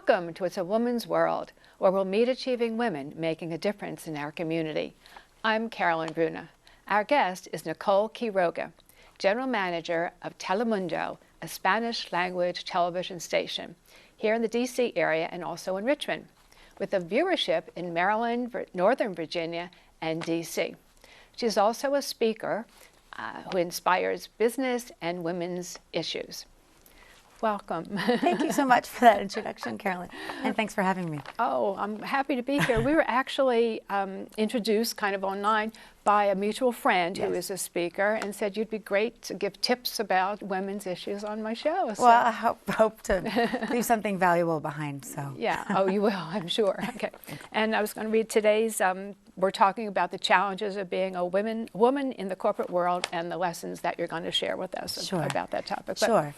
Welcome to It's a Woman's World, where we'll meet achieving women making a difference in our community. I'm Carolyn Bruna. Our guest is Nicole Quiroga, General Manager of Telemundo, a Spanish-language television station here in the D.C. area and also in Richmond, with a viewership in Maryland, Northern Virginia, and D.C. She's also a speaker who inspires business and women's issues. Welcome. Thank you so much for that introduction, Carolyn, and thanks for having me. Oh, I'm happy to be here. We were actually introduced kind of online by a mutual friend who is a speaker and said you'd be great to give tips about women's issues on my show. So. Well, I hope to leave something valuable behind. So yeah, oh, you will, I'm sure. Okay, and I was going to read today's. We're talking about the challenges of being a woman in the corporate world and the lessons that you're going to share with us about that topic. But sure.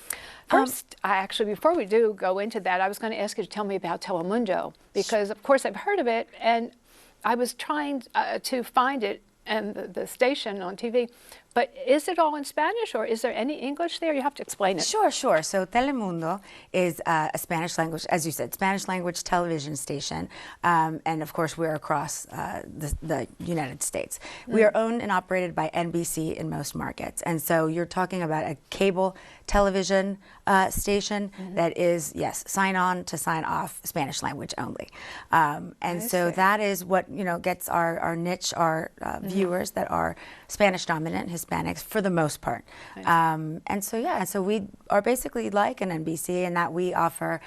First, before we do go into that, I was going to ask you to tell me about Telemundo, because of course I've heard of it, and I was trying to find it and the station on TV. But is it all in Spanish, or is there any English there? You have to explain it. Sure. So Telemundo is a Spanish language, as you said, Spanish language television station. And of course, we're across the United States. We are owned and operated by NBC in most markets. And so you're talking about a cable television station that is, yes, sign on to sign off, Spanish language only. And so that is what, gets our niche, our viewers that are Spanish dominant, Hispanics for the most part. And so we are basically like an NBC in that we offer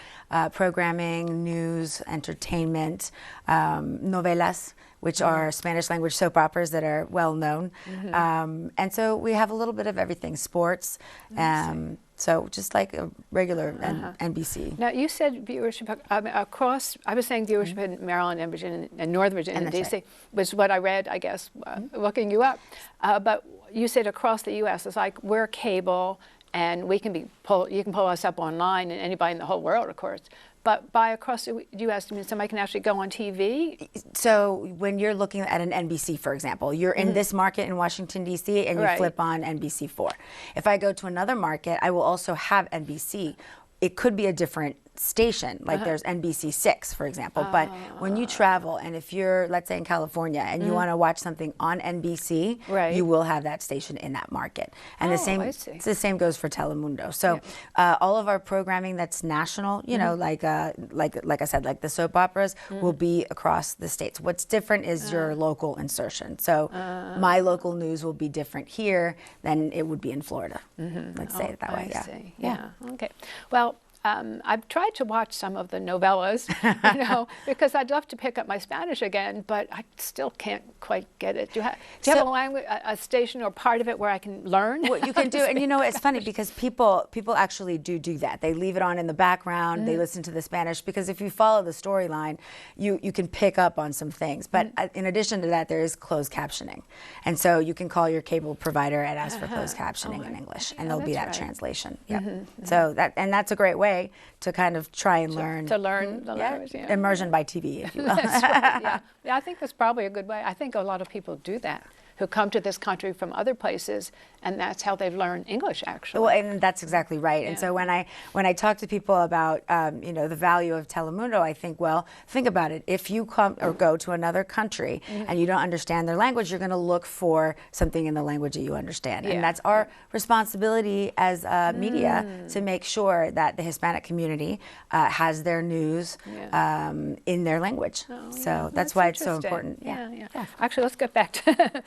programming, news, entertainment, novelas, which are Spanish language soap operas that are well known. And so we have a little bit of everything, sports, so just like a regular NBC. Now you said viewership across, I was saying viewership in Maryland and Virginia and Northern Virginia and DC, was what I read, I guess, looking you up. But you said across the U.S., it's like we're cable and we can you can pull us up online, and anybody in the whole world, of course. But by across the U.S., you mean somebody can actually go on TV? So when you're looking at an NBC, for example, you're in this market in Washington, D.C., and you flip on NBC4. If I go to another market, I will also have NBC. It could be a different station, like there's NBC6, for example. But when you travel, and if you're, let's say, in California, and you want to watch something on NBC, you will have that station in that market. And the same goes for Telemundo. So all of our programming that's national, like I said, like the soap operas, will be across the states. What's different is your local insertion. So my local news will be different here than it would be in Florida. Let's say it that way. Yeah. Okay. Well, I've tried to watch some of the novellas, because I'd love to pick up my Spanish again, but I still can't quite get it. Do you have a language, a station or part of it where I can learn? What you can do, and it's funny because people actually do that. They leave it on in the background. They listen to the Spanish, because if you follow the storyline, you can pick up on some things. But in addition to that, there is closed captioning, and so you can call your cable provider and ask for closed captioning in English, and there'll be that translation. So that's a great way to kind of try and learn. To learn the language, Immersion by TV, if you will. That's right, yeah, I think that's probably a good way. I think a lot of people do that, who come to this country from other places, and that's how they've learned English, actually. Well, and that's exactly right. And so when I talk to people about the value of Telemundo, I think, well, think about it. If you come or go to another country and you don't understand their language, you're going to look for something in the language that you understand. And that's our responsibility as media to make sure that the Hispanic community has their news in their language. So that's why it's so important. Yeah. Actually, let's get back to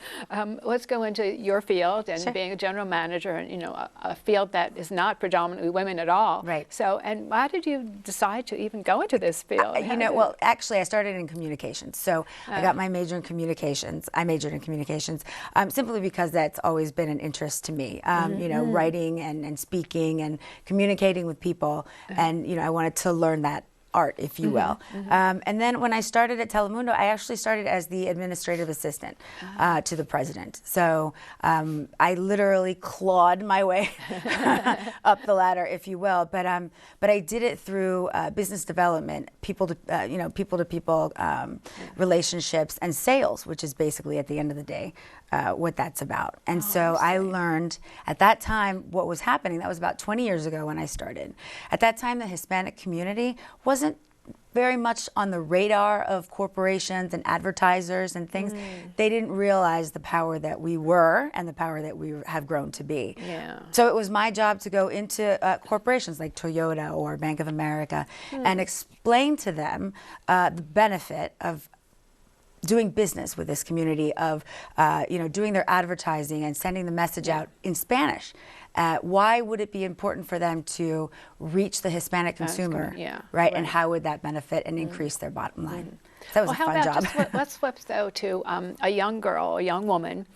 let's go into your field and being a general manager, and a field that is not predominantly women at all. Right. So, and why did you decide to even go into this field? Well, actually, I started in communications. So I got my major in communications. I majored in communications simply because that's always been an interest to me. Writing and speaking and communicating with people, and I wanted to learn that art, if you will. And then when I started at Telemundo, I actually started as the administrative assistant to the president. So I literally clawed my way up the ladder, if you will. But I did it through business development, people to people relationships, and sales, which is basically at the end of the day what that's about. And so I learned at that time what was happening. That was about 20 years ago when I started. At that time, the Hispanic community wasn't very much on the radar of corporations and advertisers and things. They didn't realize the power that we were and the power that we have grown to be. Yeah. So it was my job to go into corporations like Toyota or Bank of America and explain to them the benefit of doing business with this community, of doing their advertising and sending the message out in Spanish. Why would it be important for them to reach the Hispanic consumer, right? And how would that benefit and increase their bottom line? That was a fun job. Let's flip though to a young girl, a young woman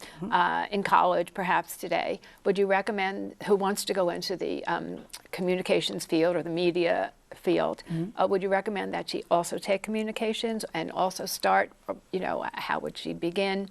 in college, perhaps today. Would you recommend, who wants to go into the communications field or the media field, would you recommend that she also take communications and also start, how would she begin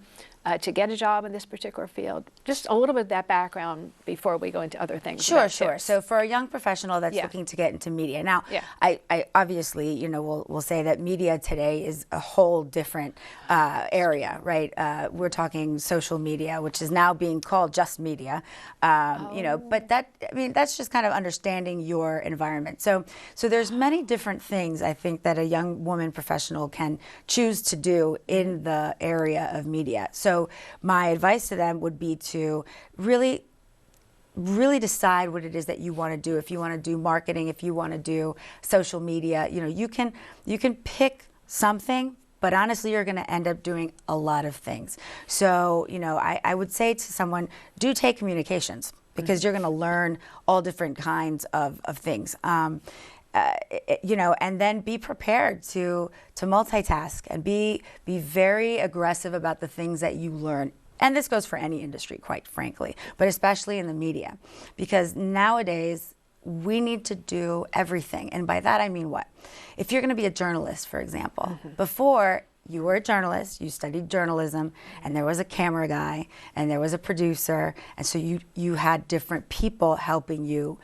to get a job in this particular field? Just a little bit of that background before we go into other things. Sure. So for a young professional that's looking to get into media, now, I obviously, we'll say that media today is a whole different area, right? We're talking social media, which is now being called just media, but that's just kind of understanding your environment. So there's many different things I think that a young woman professional can choose to do in the area of media. So my advice to them would be to really decide what it is that you want to do. If you want to do marketing, if you want to do social media, you can pick something, but honestly, you're going to end up doing a lot of things. So, I would say to someone, do take communications, because you're going to learn all different kinds of things. And then be prepared to multitask and be very aggressive about the things that you learn. And this goes for any industry, quite frankly, but especially in the media, because nowadays we need to do everything. And by that, I mean what? If you're going to be a journalist, for example, before you were a journalist, you studied journalism, and there was a camera guy, and there was a producer, and so you had different people helping you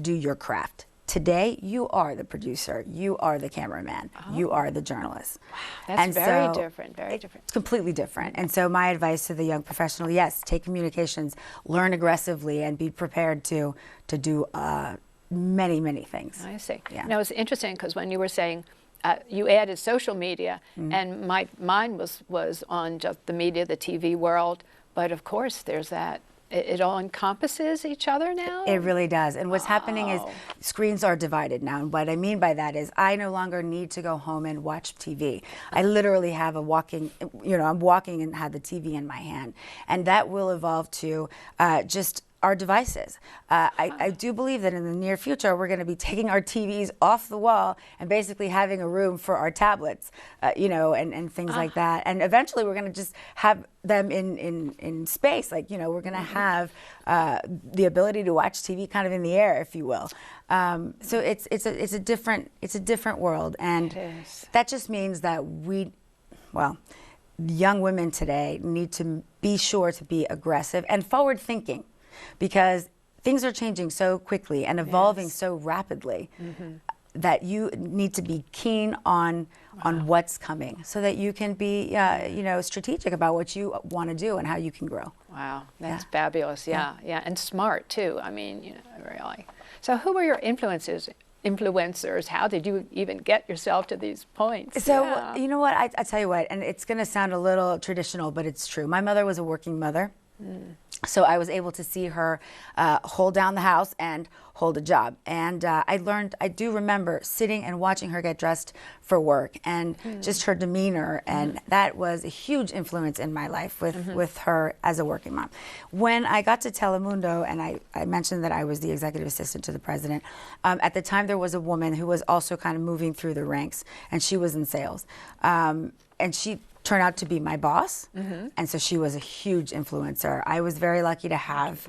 do your craft. Today, you are the producer, you are the cameraman, you are the journalist. Wow, that's very different, very different. It's completely different. And so my advice to the young professional, yes, take communications, learn aggressively, and be prepared to do many, many things. I see. Yeah. Now, it's interesting because when you were saying you added social media, and my mind was on just the media, the TV world, but of course there's that. It all encompasses each other now? It really does. And what's happening is screens are divided now. And what I mean by that is I no longer need to go home and watch TV. I literally have I'm walking and have the TV in my hand. And that will evolve to just our devices. I do believe that in the near future, we're going to be taking our TVs off the wall and basically having a room for our tablets, and things like that. And eventually, we're going to just have them in space. Like, we're going to have the ability to watch TV kind of in the air, if you will. So it's a different world, and that just means that young women today need to be sure to be aggressive and forward thinking, because things are changing so quickly and evolving so rapidly that you need to be keen on what's coming, so that you can be strategic about what you want to do and how you can grow. Wow, that's fabulous. Yeah, and smart too. I mean, really. So who were your influencers? How did you even get yourself to these points? So you know what, I tell you what, and it's going to sound a little traditional, but it's true. My mother was a working mother. So I was able to see her hold down the house and hold a job. And I do remember sitting and watching her get dressed for work, and just her demeanor. And that was a huge influence in my life with her as a working mom. When I got to Telemundo, and I mentioned that I was the executive assistant to the president, at the time there was a woman who was also kind of moving through the ranks, and she was in sales. And she turned out to be my boss, and so she was a huge influencer. I was very lucky to have,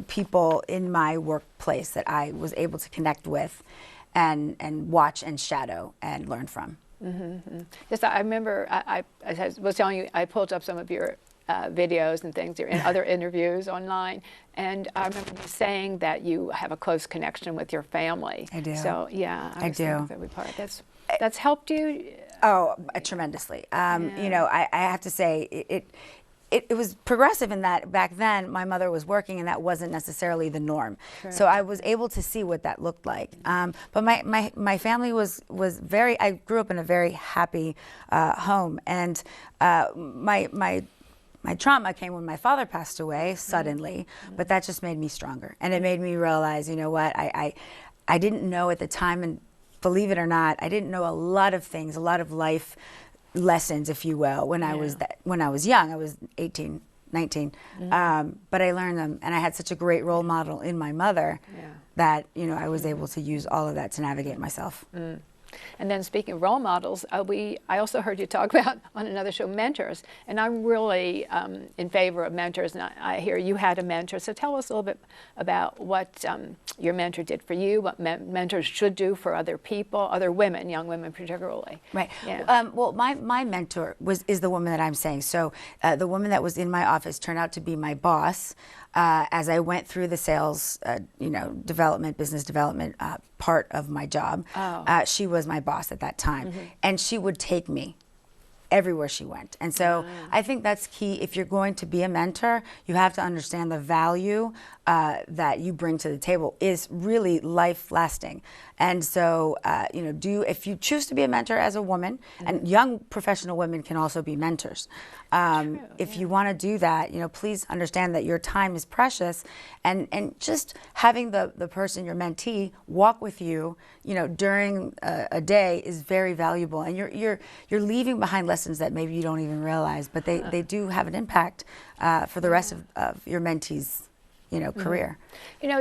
people in my workplace that I was able to connect with, and watch and shadow and learn from. Yes, I remember. I was telling you, I pulled up some of your videos and things, your other interviews online, and I remember you saying that you have a close connection with your family. I do. So yeah, I do. That's helped you. Oh, tremendously. I have to say, it was progressive in that back then my mother was working and that wasn't necessarily the norm. Sure. So I was able to see what that looked like. But my family was very, I grew up in a very happy home, and my trauma came when my father passed away suddenly, but that just made me stronger. And it made me realize, you know what, I didn't know at the time, and believe it or not, I didn't know a lot of things, a lot of life lessons, if you will, when I was young. I was 18, 19, but I learned them, and I had such a great role model in my mother that, you know, I was able to use all of that to navigate myself. And then speaking of role models, I also heard you talk about on another show mentors, and I'm really in favor of mentors, and I hear you had a mentor. So tell us a little bit about what your mentor did for you, what mentors should do for other people, other women, young women particularly. Right. Yeah. Well, my mentor is the woman that I'm saying. So the woman that was in my office turned out to be my boss. As I went through the sales, business development part of my job, she was my boss at that time, and she would take me everywhere she went. And so I think that's key. If you're going to be a mentor, you have to understand the value that you bring to the table is really life lasting. And so, if you choose to be a mentor as a woman, and young professional women can also be mentors. If you want to do that, please understand that your time is precious, and just having the person, your mentee, walk with you, during a day is very valuable. And you're leaving behind lessons that maybe you don't even realize, but they do have an impact for the rest of your mentee's career.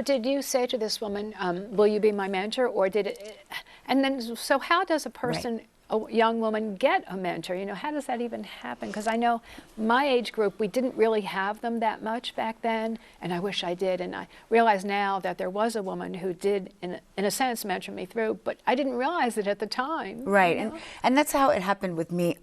Did you say to this woman, will you be my mentor, or did it, and then, so how does a person, a young woman, get a mentor? How does that even happen? Because I know my age group, we didn't really have them that much back then, and I wish I did, and I realize now that there was a woman who did, in a sense, mentor me through, but I didn't realize it at the time. Right, and that's how it happened with me.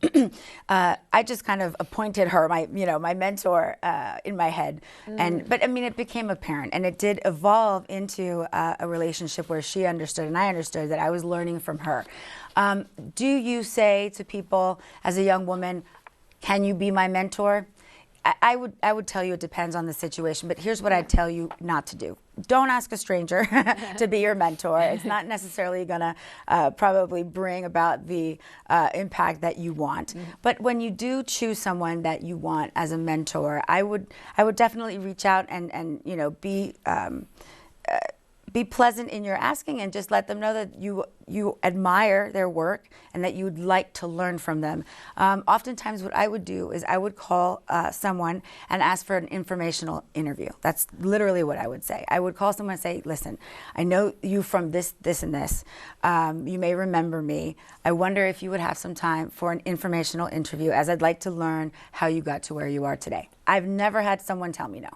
I just kind of appointed her my mentor in my head, but it became apparent, and it did evolve into a relationship where she understood and I understood that I was learning from her. Do you say to people as a young woman, can you be my mentor? I would tell you it depends on the situation, but here's what I'd tell you not to do. Don't ask a stranger to be your mentor. It's not necessarily gonna probably bring about the impact that you want. But when you do choose someone that you want as a mentor, I would definitely reach out and be pleasant in your asking, and just let them know that you admire their work and that you would like to learn from them. Oftentimes what I would do is I would call someone and ask for an informational interview. That's literally what I would say. I would call someone and say, listen, I know you from this, and this. You may remember me. I wonder if you would have some time for an informational interview, as I'd like to learn how you got to where you are today. I've never had someone tell me no.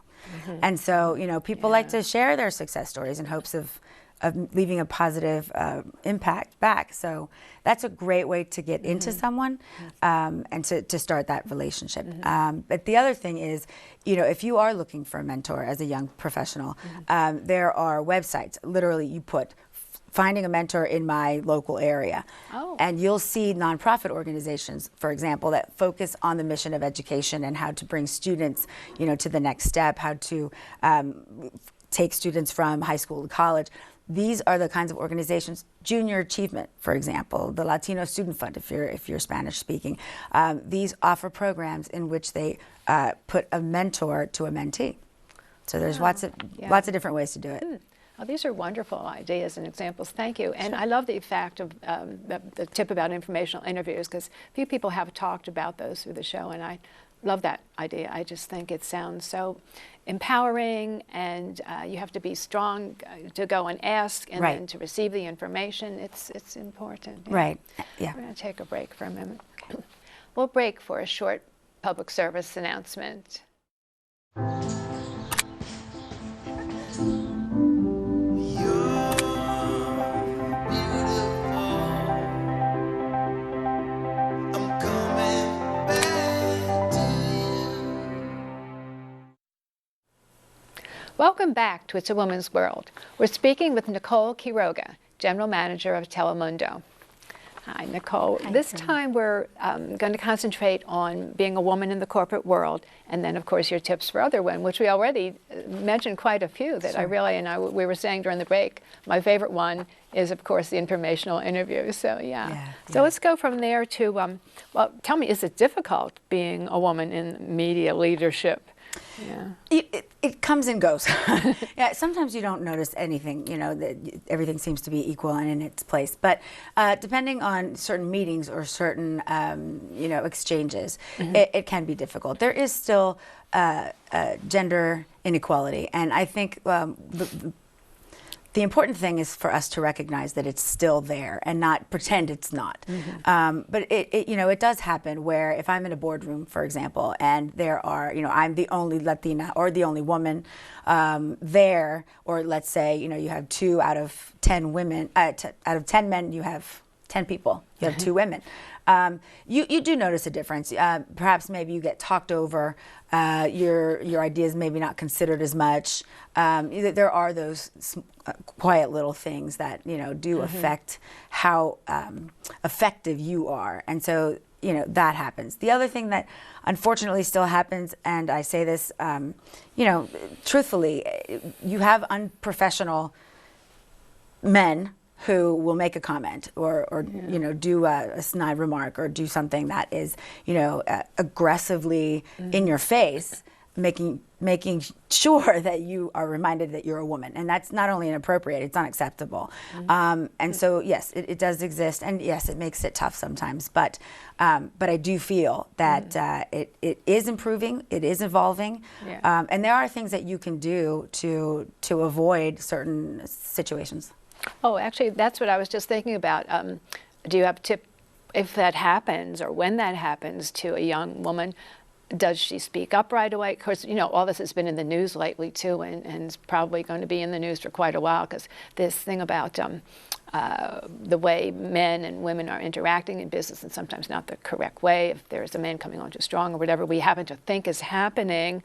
And so, people like to share their success stories in hopes of leaving a positive impact back. So that's a great way to get into someone and to start that relationship. But the other thing is, if you are looking for a mentor as a young professional, there are websites. Literally, you put finding a mentor in my local area. And you'll see nonprofit organizations, for example, that focus on the mission of education and how to bring students, to the next step, how to take students from high school to college. These are the kinds of organizations. Junior Achievement, for example, the Latino Student Fund, if you're Spanish speaking. These offer programs in which they put a mentor to a mentee. So there's lots of different ways to do it. Oh, these are wonderful ideas and examples. Thank you. And I love the fact of the tip about informational interviews, because few people have talked about those through the show, and I love that idea. I just think it sounds so empowering, and you have to be strong to go and ask, and then to receive the information. It's important. Right. Yeah. We're going to take a break for a minute. We'll break for a short public service announcement. Welcome back to It's a Woman's World. We're speaking with Nicole Quiroga, General Manager of Telemundo. Hi, Nicole. Hi, This Karen. time we're going to concentrate on being a woman in the corporate world, and then, of course, your tips for other women, which we already mentioned quite a few that I really, and we were saying during the break, my favorite one is, of course, the informational interview. So, So let's go from there to, well, tell me, is it difficult being a woman in media leadership? Yeah. It comes and goes. Yeah, sometimes you don't notice anything, that everything seems to be equal and in its place. But depending on certain meetings or certain, exchanges, it can be difficult. There is still gender inequality. And I think the important thing is for us to recognize that it's still there and not pretend it's not. But it does happen where if I'm in a boardroom, for example, and there are, I'm the only Latina or the only woman there, or let's say, you have 2 out of 10 women, out of 10 men, you have 10 people, you have 2 women. You do notice a difference. Perhaps maybe you get talked over. Your ideas maybe not considered as much. There are those quiet little things that do affect how effective you are, and so that happens. The other thing that unfortunately still happens, and I say this, truthfully, you have unprofessional men who will make a comment or do a snide remark or do something that is aggressively in your face, making sure that you are reminded that you're a woman, and that's not only inappropriate, it's unacceptable. And so yes, it does exist, and yes, it makes it tough sometimes, but I do feel that it is improving, it is evolving, and there are things that you can do to avoid certain situations. Oh, actually, that's what I was just thinking about. Do you have a tip if that happens or when that happens to a young woman? Does she speak up right away? Of course, all this has been in the news lately, too, and it's probably going to be in the news for quite a while, because this thing about the way men and women are interacting in business, and sometimes not the correct way, if there's a man coming on too strong or whatever we happen to think is happening.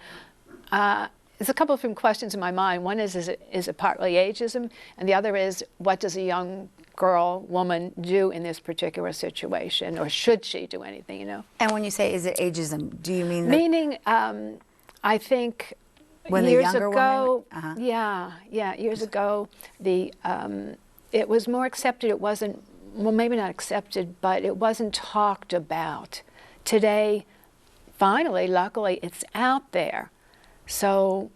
There's a couple of different questions in my mind. One is it partly ageism? And the other is, what does a young girl, woman do in this particular situation? Or should she do anything, And when you say, is it ageism, do you mean that? Meaning, I think when years the younger ago, woman? years ago, it was more accepted. It wasn't, well, maybe not accepted, but it wasn't talked about. Today, finally, luckily, it's out there. So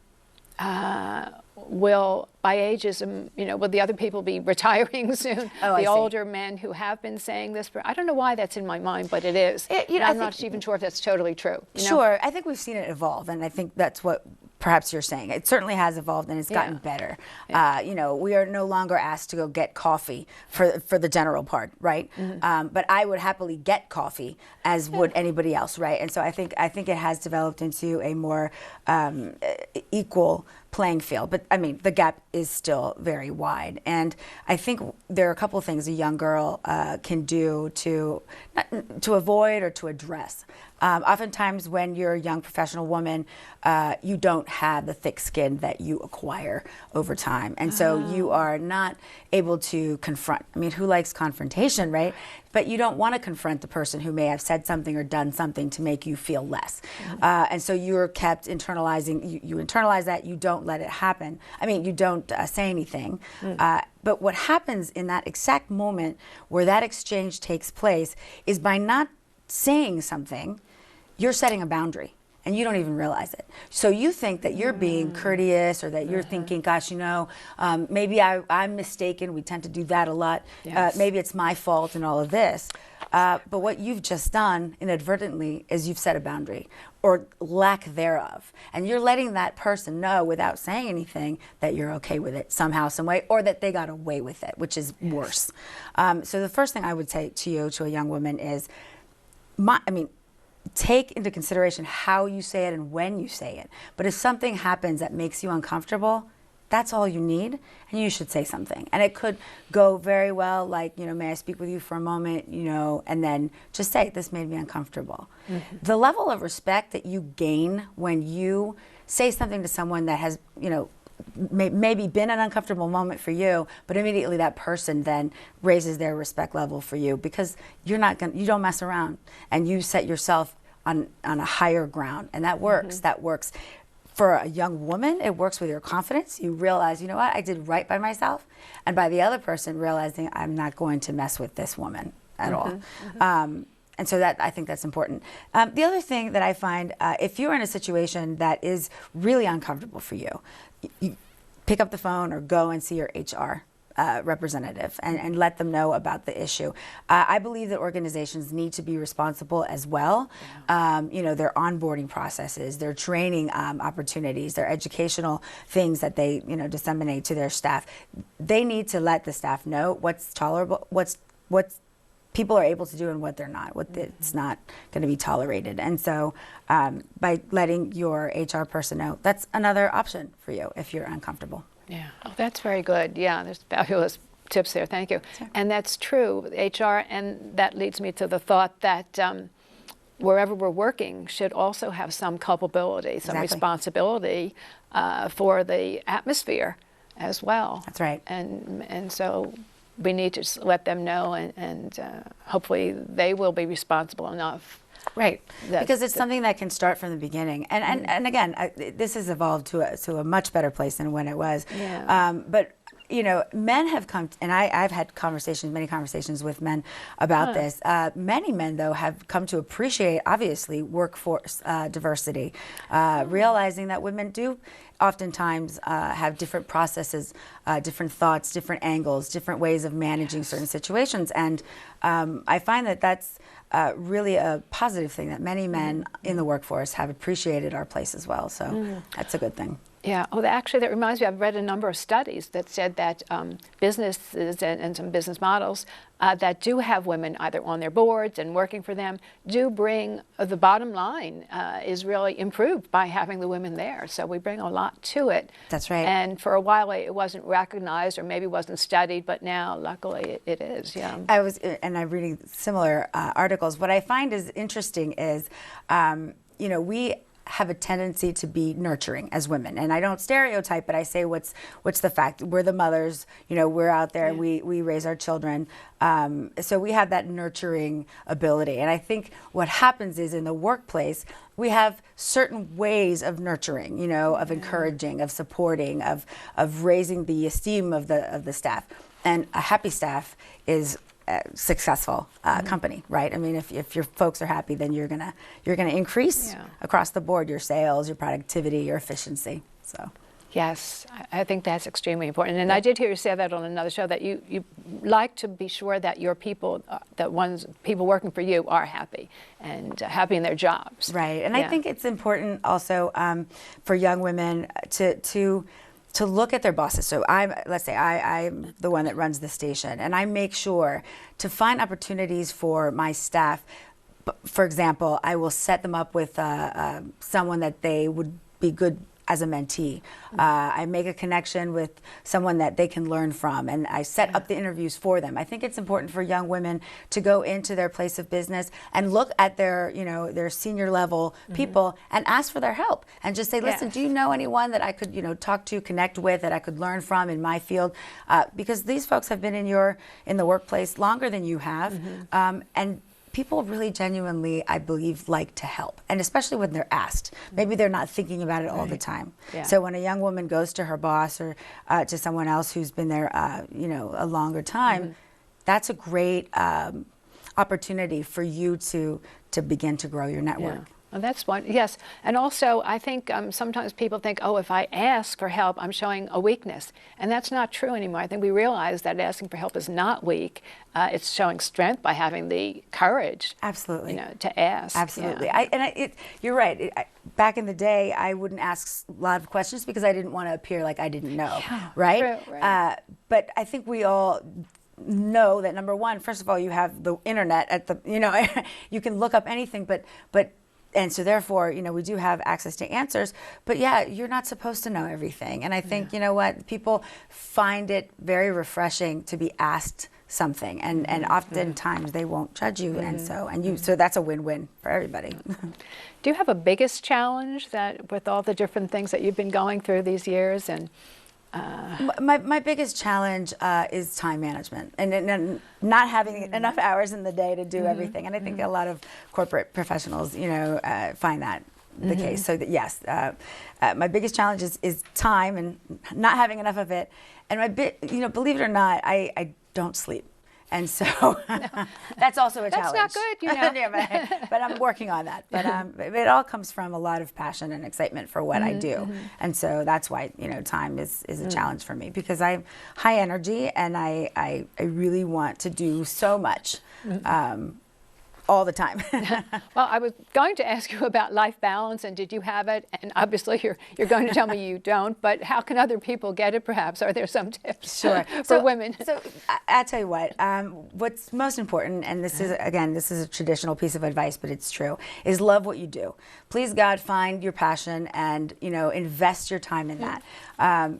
will, by ageism, will the other people be retiring soon? Oh, the older men who have been saying this. I don't know why that's in my mind, but it is. I'm not even sure if that's totally true. Sure. I think we've seen it evolve, and I think that's what perhaps you're saying. It certainly has evolved, and it's gotten better. We are no longer asked to go get coffee for the general part, right? But I would happily get coffee, as would anybody else, right? And so I think it has developed into a more equal playing field. But I mean, the gap is still very wide, and I think there are a couple of things a young girl can do to avoid or to address. Oftentimes when you're a young professional woman, you don't have the thick skin that you acquire over time. And so you are not able to confront. I mean, who likes confrontation, right? But you don't want to confront the person who may have said something or done something to make you feel less. And so you're kept internalizing, you internalize that, you don't let it happen. I mean, you don't say anything. But what happens in that exact moment where that exchange takes place is by not saying something, you're setting a boundary, and you don't even realize it. So you think that you're being courteous, or that you're thinking, gosh, maybe I'm mistaken. We tend to do that a lot. Maybe it's my fault in all of this. But what you've just done inadvertently is you've set a boundary, or lack thereof. And you're letting that person know without saying anything that you're okay with it somehow, some way, or that they got away with it, which is worse. So the first thing I would say to you, to a young woman, is, take into consideration how you say it and when you say it. But if something happens that makes you uncomfortable, that's all you need, and you should say something. And it could go very well, like, may I speak with you for a moment, and then just say, this made me uncomfortable. The level of respect that you gain when you say something to someone that has, maybe been an uncomfortable moment for you, but immediately that person then raises their respect level for you, because you don't mess around, and you set yourself on a higher ground, and that works. That works for a young woman. It works with your confidence. You realize, you know what, I did right by myself, and by the other person realizing, I'm not going to mess with this woman at all. And so I think that's important. The other thing that I find, if you're in a situation that is really uncomfortable for you, you pick up the phone or go and see your HR representative and let them know about the issue. I believe that organizations need to be responsible as well. You know, their onboarding processes, their training opportunities, their educational things that they, you know, disseminate to their staff. They need to let the staff know what's tolerable, what's people are able to do and what they're not, it's not going to be tolerated. And so by letting your HR person know, that's another option for you if you're uncomfortable. Yeah, oh, that's very good. Yeah, there's fabulous tips there. Thank you. Sure. And that's true, HR, and that leads me to the thought that wherever we're working should also have some culpability, some responsibility for the atmosphere as well. That's right. And so we need to just let them know, and hopefully they will be responsible enough. Right, because it's something that can start from the beginning. And again, this has evolved to a much better place than when it was. Yeah. But you know, men have come, and I've had many conversations with men about this. Many men, though, have come to appreciate, obviously, workforce diversity, realizing that women do oftentimes have different processes, different thoughts, different angles, different ways of managing certain situations. And I find that that's really a positive thing, that many men in the workforce have appreciated our place as well. So that's a good thing. Yeah, oh, actually that reminds me, I've read a number of studies that said that businesses and some business models that do have women either on their boards and working for them do bring, the bottom line is really improved by having the women there. So we bring a lot to it. That's right. And for a while it wasn't recognized or maybe wasn't studied, but now luckily it is, yeah. I'm reading similar articles. What I find is interesting is, you know, we have a tendency to be nurturing as women, and I don't stereotype, but I say what's the fact. We're the mothers, you know, we're out there and we raise our children, so we have that nurturing ability. And I think what happens is in the workplace we have certain ways of nurturing, you know, of encouraging, of supporting, of raising the esteem of the staff. And a happy staff is successful company, right? I mean, if your folks are happy, then you're gonna increase across the board your sales, your productivity, your efficiency. So yes, I think that's extremely important. And I did hear you say that on another show, that you like to be sure that your people, people working for you, are happy and happy in their jobs. Right, and I think it's important also for young women to look at their bosses. So let's say I'm the one that runs the station, and I make sure to find opportunities for my staff. For example, I will set them up with someone that they would be good as a mentee. I make a connection with someone that they can learn from, and I set up the interviews for them. I think it's important for young women to go into their place of business and look at their, you know, their senior level people and ask for their help, and just say, listen, do you know anyone that I could, you know, talk to, connect with, that I could learn from in my field? Because these folks have been in the workplace longer than you have, and people really genuinely, I believe, like to help, and especially when they're asked. Maybe they're not thinking about it all the time. Yeah. So when a young woman goes to her boss or to someone else who's been there, you know, a longer time, that's a great opportunity for you to begin to grow your network. Yeah. Well, that's one, yes. And also, I think sometimes people think, oh, if I ask for help, I'm showing a weakness. And that's not true anymore. I think we realize that asking for help is not weak. It's showing strength by having the courage, absolutely, you know, to ask. Absolutely. Yeah. You're right. Back in the day, I wouldn't ask a lot of questions because I didn't want to appear like I didn't know, right? True, right. But I think we all know that, number one, first of all, you have the internet at the, you know, you can look up anything, and so therefore, you know, we do have access to answers, but yeah, you're not supposed to know everything. And I think, you know what, people find it very refreshing to be asked something, and oftentimes they won't judge you, and so that's a win-win for everybody. Do you have a biggest challenge that with all the different things that you've been going through these years? And my biggest challenge is time management and not having enough hours in the day to do everything, and I think a lot of corporate professionals, find that the case. So that, yes, my biggest challenge is time and not having enough of it. And believe it or not, I don't sleep. And so that's also a challenge. That's not good, yeah, but I'm working on that. But it all comes from a lot of passion and excitement for what I do. And so that's why, time is a challenge for me, because I'm high energy and I really want to do so much. All the time. Well, I was going to ask you about life balance, and did you have it? And obviously you're going to tell me you don't, but how can other people get it perhaps? Are there some tips for women? So I'll tell you what's most important, and this is a traditional piece of advice, but it's true, is love what you do. Please God, find your passion and, invest your time in that.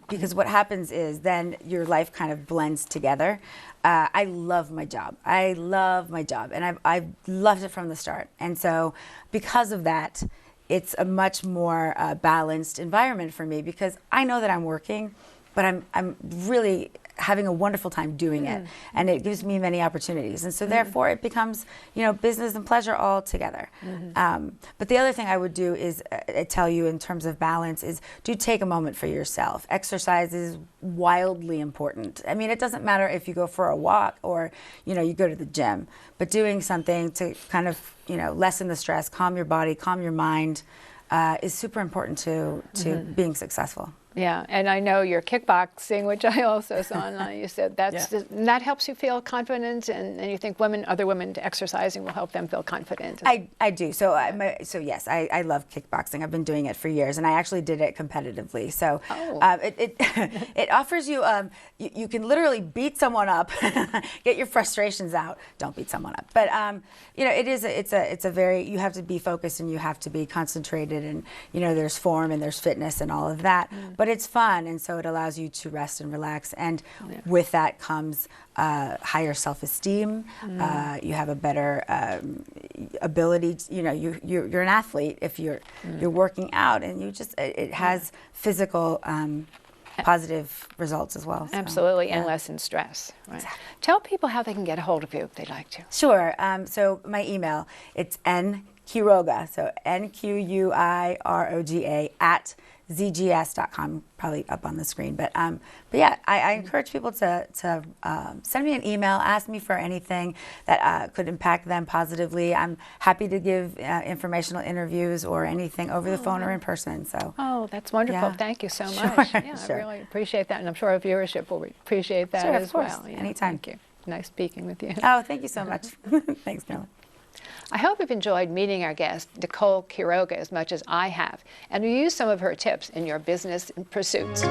Because what happens is then your life kind of blends together. I love my job. And I've loved it from the start. And so because of that, it's a much more balanced environment for me, because I know that I'm working, but I'm really having a wonderful time doing it, and it gives me many opportunities, and so therefore it becomes business and pleasure all together. But the other thing I would do is tell you in terms of balance is do take a moment for yourself. Exercise is wildly important. I mean, it doesn't matter if you go for a walk or you go to the gym, but doing something to kind of lessen the stress, calm your body, calm your mind is super important to being successful. Yeah, and I know your kickboxing, which I also saw online, you said that helps you feel confident, and you think other women exercising will help them feel confident. I do. So yes, I love kickboxing. I've been doing it for years, and I actually did it competitively. So it offers you, you can literally beat someone up, get your frustrations out. Don't beat someone up. But it's a very, you have to be focused and you have to be concentrated, and there's form and there's fitness and all of that. But it's fun, and so it allows you to rest and relax, and with that comes higher self-esteem. You have a better ability. You're an athlete if you're working out, and it has physical positive results as well. So, absolutely, and lessen stress. Right. Exactly. Tell people how they can get a hold of you if they'd like to. Sure. So my email, it's Quiroga, so NQUIROGA @zgs.com, probably up on the screen. But yeah, I encourage people to send me an email, ask me for anything that could impact them positively. I'm happy to give informational interviews or anything over the phone or in person. So. Oh, that's wonderful. Yeah. Thank you so much. Yeah, sure. I really appreciate that, and I'm sure our viewership will appreciate that as well. Yeah, anytime. Thank you. Nice speaking with you. Oh, thank you so much. Thanks, Carolyn. I hope you've enjoyed meeting our guest, Nicole Quiroga, as much as I have, and you use some of her tips in your business pursuits.